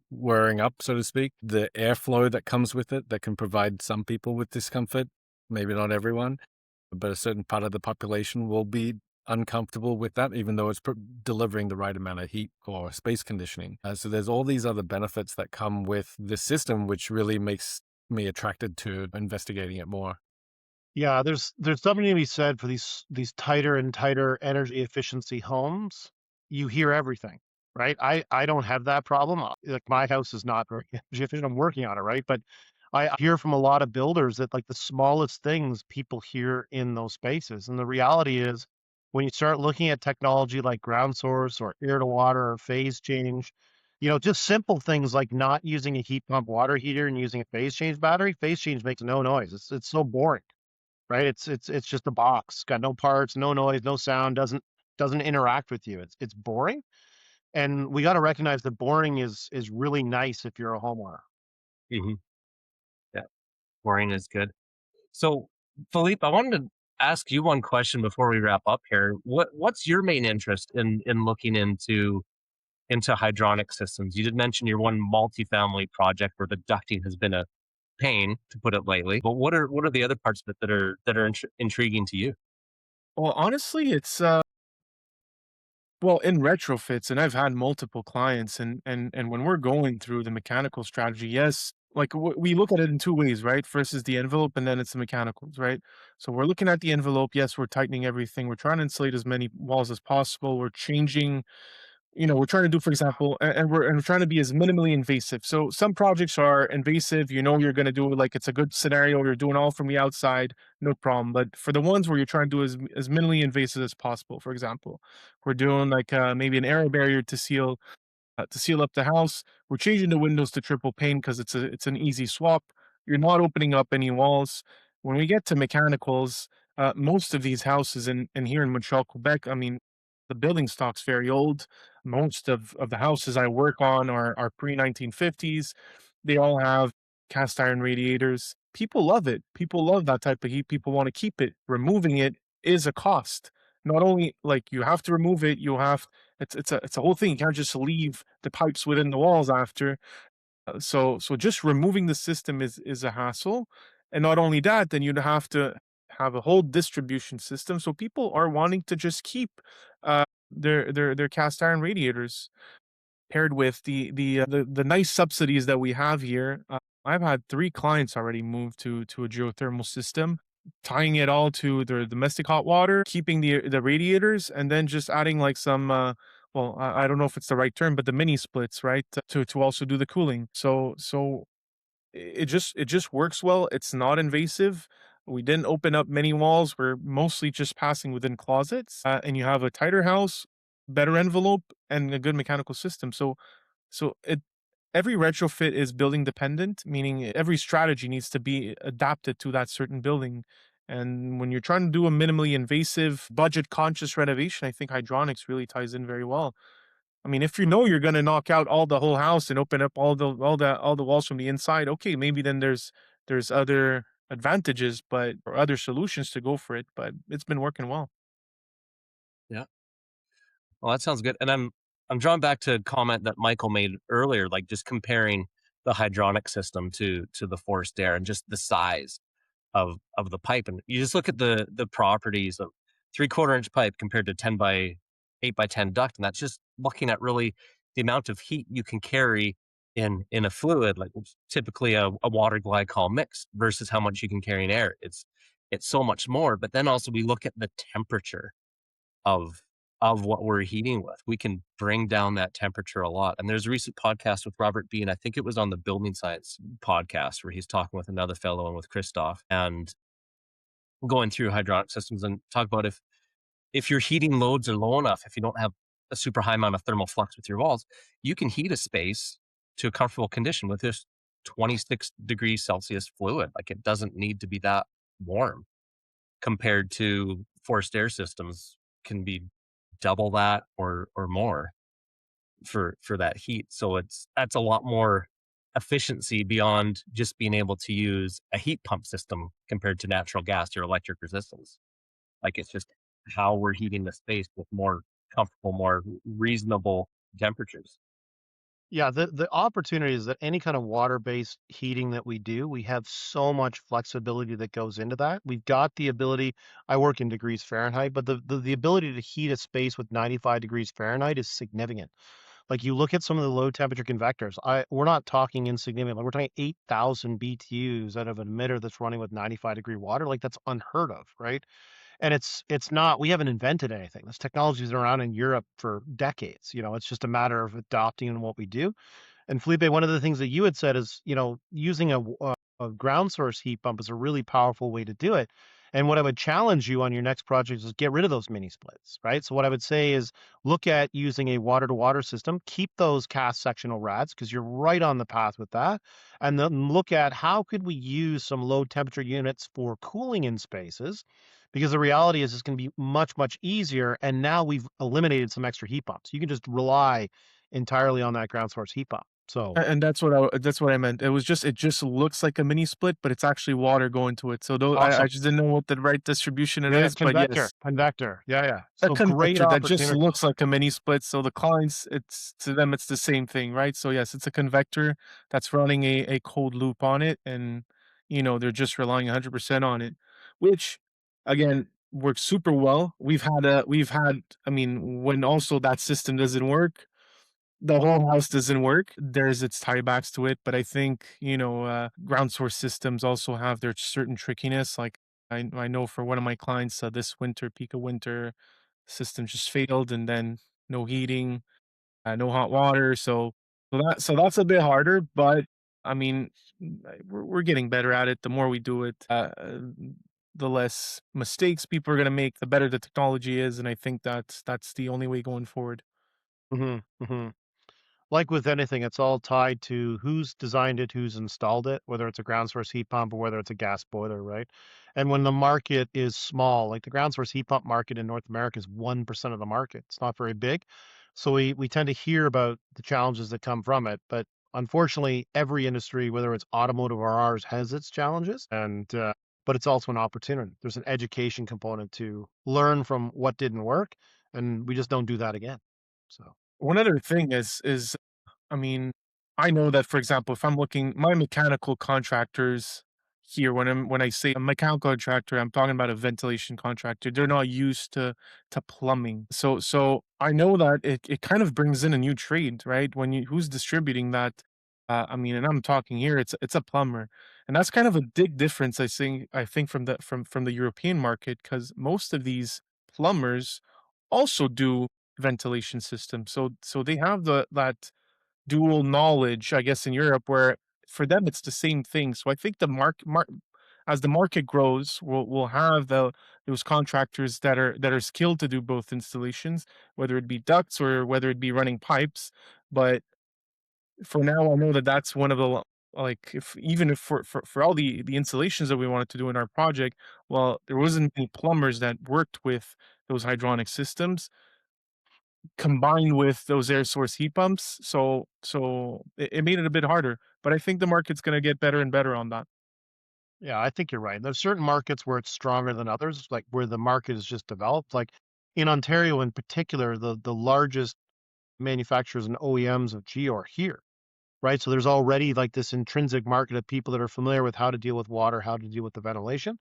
S3: whirring up, so to speak. The airflow that comes with it that can provide some people with discomfort, maybe not everyone, but a certain part of the population will be uncomfortable with that, even though it's delivering the right amount of heat or space conditioning. So there's all these other benefits that come with this system, which really makes me attracted to investigating it more.
S2: Yeah, there's something to be said for these tighter and tighter energy efficiency homes. You hear everything, right? I don't have that problem. Like my house is not very energy efficient. I'm working on it, right? But I hear from a lot of builders that like the smallest things people hear in those spaces. And the reality is when you start looking at technology like ground source or air to water or phase change, just simple things like not using a heat pump water heater and using a phase change battery. Phase change makes no noise. It's so boring, right? It's just a box, got no parts, no noise, no sound, doesn't interact with you. It's boring. And we got to recognize that boring is really nice if you're a homeowner.
S1: Hmm. Yeah, boring is good. So, Philippe, I wanted to ask you one question before we wrap up here. What's your main interest in looking into hydronic systems? You did mention your one multifamily project where the ducting has been a pain, to put it lightly. But what are the other parts of it that are intriguing to you?
S4: Well, honestly, it's well, in retrofits, and I've had multiple clients, and when we're going through the mechanical strategy, yes, like we look at it in two ways, right? First is the envelope, and then it's the mechanicals, right? So we're looking at the envelope. Yes, we're tightening everything. We're trying to insulate as many walls as possible. We're changing, we're trying to do, for example, and we're trying to be as minimally invasive. So some projects are invasive. You're going to do like it's a good scenario. You're doing all from the outside, no problem. But for the ones where you're trying to do as minimally invasive as possible, for example, we're doing like maybe an air barrier to seal up the house. We're changing the windows to triple pane because it's an easy swap. You're not opening up any walls. When we get to mechanicals, most of these houses in here in Montreal, Quebec, I mean, the building stock's very old. Most of the houses I work on are pre 1950s. They all have cast iron radiators. People love it. People love that type of heat. People want to keep it. Removing it is a cost. Not only like you have to remove it, you have it's a whole thing. You can't just leave the pipes within the walls after. So just removing the system is a hassle, and not only that, then you'd have to have a whole distribution system. So people are wanting to just keep their cast iron radiators paired with the nice subsidies that we have here. I've had 3 clients already move to a geothermal system, tying it all to their domestic hot water, keeping the radiators, and then just adding like some well, I don't know if it's the right term, but the mini splits, right, to also do the cooling. So it just works well. It's not invasive. We didn't open up many walls. We're mostly just passing within closets, and you have a tighter house, better envelope, and a good mechanical system. So every retrofit is building dependent, meaning every strategy needs to be adapted to that certain building. And when you're trying to do a minimally invasive, budget conscious renovation, I think hydronics really ties in very well. I mean, if you know you're going to knock out all the whole house and open up all the walls from the inside, okay, maybe then there's other advantages, but or other solutions to go for it. But it's been working well.
S1: Yeah. Well, that sounds good. And I'm drawn back to a comment that Michael made earlier, like just comparing the hydronic system to the forced air and just the size of the pipe. And you just look at the properties of 3/4 inch pipe compared to 10 by 8 by 10 duct, and that's just looking at really the amount of heat you can carry in a fluid, like typically a water glycol mix versus how much you can carry in air. It's so much more. But then also we look at the temperature of of what we're heating with. We can bring down that temperature a lot. And there's a recent podcast with Robert Bean. I think it was on the building science podcast where he's talking with another fellow and with Christoph and going through hydronic systems and talk about if your heating loads are low enough, if you don't have a super high amount of thermal flux with your walls, you can heat a space to a comfortable condition with this 26 degrees Celsius fluid. Like it doesn't need to be that warm compared to forced air systems can be double that or more for that heat. So that's a lot more efficiency beyond just being able to use a heat pump system compared to natural gas or electric resistance. Like it's just how we're heating the space with more comfortable, more reasonable temperatures.
S2: Yeah, the opportunity is that any kind of water-based heating that we do, we have so much flexibility that goes into that. We've got the ability, I work in degrees Fahrenheit, but the ability to heat a space with 95 degrees Fahrenheit is significant. Like you look at some of the low temperature convectors, we're not talking insignificant. Like we're talking 8,000 BTUs out of an emitter that's running with 95-degree water. Like that's unheard of, right? And it's not, we haven't invented anything. This technology's been around in Europe for decades. It's just a matter of adopting in what we do. And Felipe, one of the things that you had said is, using a a ground source heat pump is a really powerful way to do it. And what I would challenge you on your next project is get rid of those mini splits, right? So what I would say is look at using a water to water system, keep those cast sectional rads because you're right on the path with that. And then look at how could we use some low temperature units for cooling in spaces, because the reality is it's going to be much, much easier. And now we've eliminated some extra heat pumps. You can just rely entirely on that ground source heat pump. So
S4: And that's what I meant. It just looks like a mini split, but it's actually water going to it. So though
S2: awesome.
S4: I just didn't know what the right distribution it
S2: Yeah,
S4: is, but yes,
S2: convector. Yeah, yeah.
S4: a
S2: So great
S4: convector that just
S2: opportunity.
S4: looks like a mini split. So the clients, it's to them, it's the same thing, right? So yes, it's a convector that's running a cold loop on it, and they're just relying 100% on it, which again works super well. I mean, when also that system doesn't work, the whole house doesn't work. There's its tiebacks to it, but I think, ground source systems also have their certain trickiness. Like I know for one of my clients, this winter, peak of winter, system just failed, and then no heating, no hot water. So that's a bit harder, but I mean, we're getting better at it. The more we do it, the less mistakes people are gonna make, the better the technology is, and I think that's the only way going forward.
S2: Hmm. Hmm. Like with anything, it's all tied to who's designed it, who's installed it, whether it's a ground source heat pump or whether it's a gas boiler, right? And when the market is small, like the ground source heat pump market in North America is 1% of the market. It's not very big. So we tend to hear about the challenges that come from it. But unfortunately, every industry, whether it's automotive or ours, has its challenges. But it's also an opportunity. There's an education component to learn from what didn't work, and we just don't do that again. So.
S4: One other thing is I mean, I know that, for example, if I'm looking, my mechanical contractors here, when I say a mechanical contractor, I'm talking about a ventilation contractor. They're not used to plumbing. So I know that it kind of brings in a new trade, right? When you who's distributing that, I mean, and I'm talking here, it's a plumber. And that's kind of a big difference, I think from the European market, because most of these plumbers also do ventilation systems. So they have that dual knowledge, I guess, in Europe, where for them it's the same thing. So I think as the market grows, we'll have those contractors that are skilled to do both installations, whether it be ducts or whether it be running pipes. But for now, I know that that's one of like, if even if for all the installations that we wanted to do in our project, well, there wasn't any plumbers that worked with those hydronic systems combined with those air source heat pumps. So it made it a bit harder, but I think the market's gonna get better and better on that.
S2: Yeah, I think you're right. There's certain markets where it's stronger than others, like where the market is just developed. Like in Ontario in particular, the largest manufacturers and OEMs of Geo are here, right? So there's already like this intrinsic market of people that are familiar with how to deal with water, how to deal with the ventilation.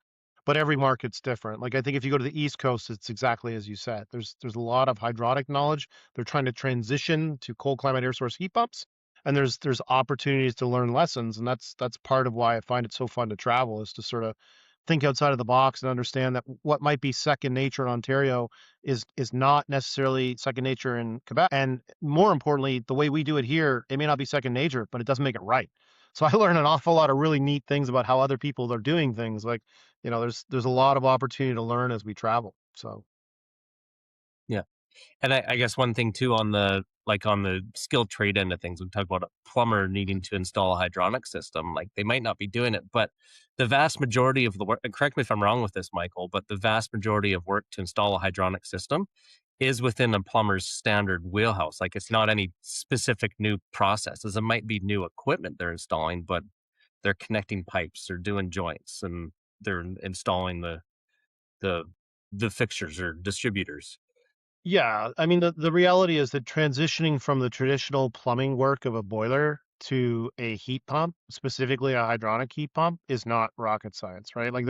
S2: But every market's different. Like I think if you go to the East Coast, it's exactly as you said. There's a lot of hydronic knowledge. They're trying to transition to cold climate air source heat pumps. And there's opportunities to learn lessons. And that's part of why I find it so fun to travel is to sort of think outside of the box and understand that what might be second nature in Ontario is not necessarily second nature in Quebec. And more importantly, the way we do it here, it may not be second nature, but it doesn't make it right. So I learned an awful lot of really neat things about how other people are doing things. Like, there's a lot of opportunity to learn as we travel. So
S1: Yeah. And I guess one thing too on the skilled trade end of things, we talk about a plumber needing to install a hydronic system. Like they might not be doing it, but the vast majority of the work, and correct me if I'm wrong with this, Michael, but the vast majority of work to install a hydronic system is within a plumber's standard wheelhouse. Like it's not any specific new processes. It might be new equipment they're installing, but they're connecting pipes, they're doing joints, and they're installing the the fixtures or distributors.
S2: yeah, I mean the reality is that transitioning from the traditional plumbing work of a boiler to a heat pump, specifically a hydronic heat pump, is not rocket science, right? Like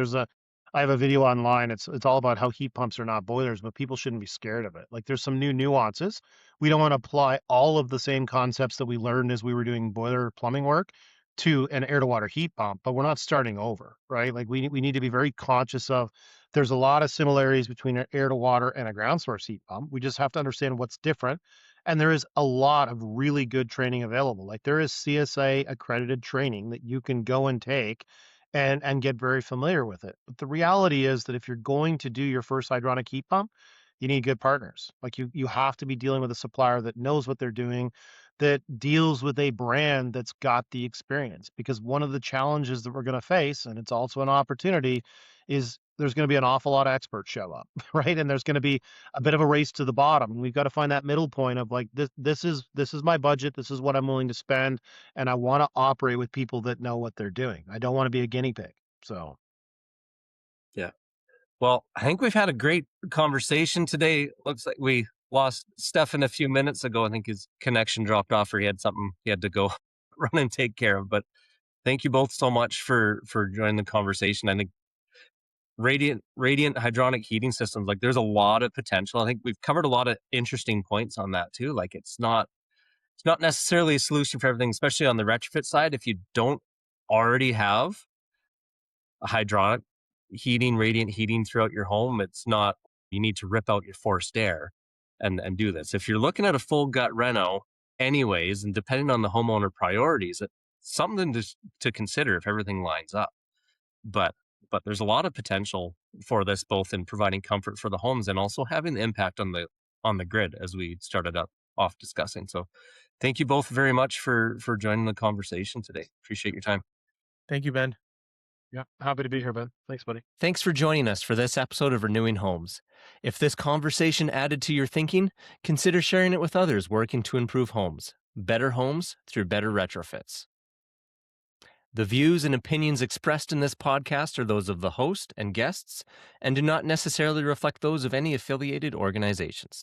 S2: I have a video online. It's all about how heat pumps are not boilers, but people shouldn't be scared of it. Like there's some new nuances. We don't want to apply all of the same concepts that we learned as we were doing boiler plumbing work to an air to water heat pump, but we're not starting over, right? Like we need to be very conscious of there's a lot of similarities between an air to water and a ground source heat pump. We just have to understand what's different And there is a lot of really good training available. Like there is CSA accredited training that you can go and take and get very familiar with it. But the reality is that if you're going to do your first hydronic heat pump, you need good partners. Like you have to be dealing with a supplier that knows what they're doing, that deals with a brand that's got the experience. Because one of the challenges that we're going to face, and it's also an opportunity, is there's going to be an awful lot of experts show up, right? And there's going to be a bit of a race to the bottom. And we've got to find that middle point of like this is my budget, this is what I'm willing to spend, and I want to operate with people that know what they're doing. I don't want to be a guinea pig. So
S1: Yeah. Well, I think we've had a great conversation today. Looks like we lost Stefan a few minutes ago. I think his connection dropped off, or he had something he had to go run and take care of. But thank you both so much for joining the conversation. I think radiant hydronic heating systems, like there's a lot of potential. I think we've covered a lot of interesting points on that too. Like it's not necessarily a solution for everything, especially on the retrofit side. If you don't already have a hydronic heating, radiant heating throughout your home, it's not, you need to rip out your forced air and do this. If you're looking at a full gut reno anyways, and depending on the homeowner priorities, it's something to consider if everything lines up. But there's a lot of potential for this, both in providing comfort for the homes and also having the impact on the grid, as we started off discussing. So thank you both very much for joining the conversation today. Appreciate your time.
S4: Thank you, Ben.
S2: yeah, happy to be here, Ben. Thanks, buddy.
S1: Thanks for joining us for this episode of Renewing Homes. If this conversation added to your thinking, consider sharing it with others working to improve homes. Better homes through better retrofits. The views and opinions expressed in this podcast are those of the host and guests and do not necessarily reflect those of any affiliated organizations.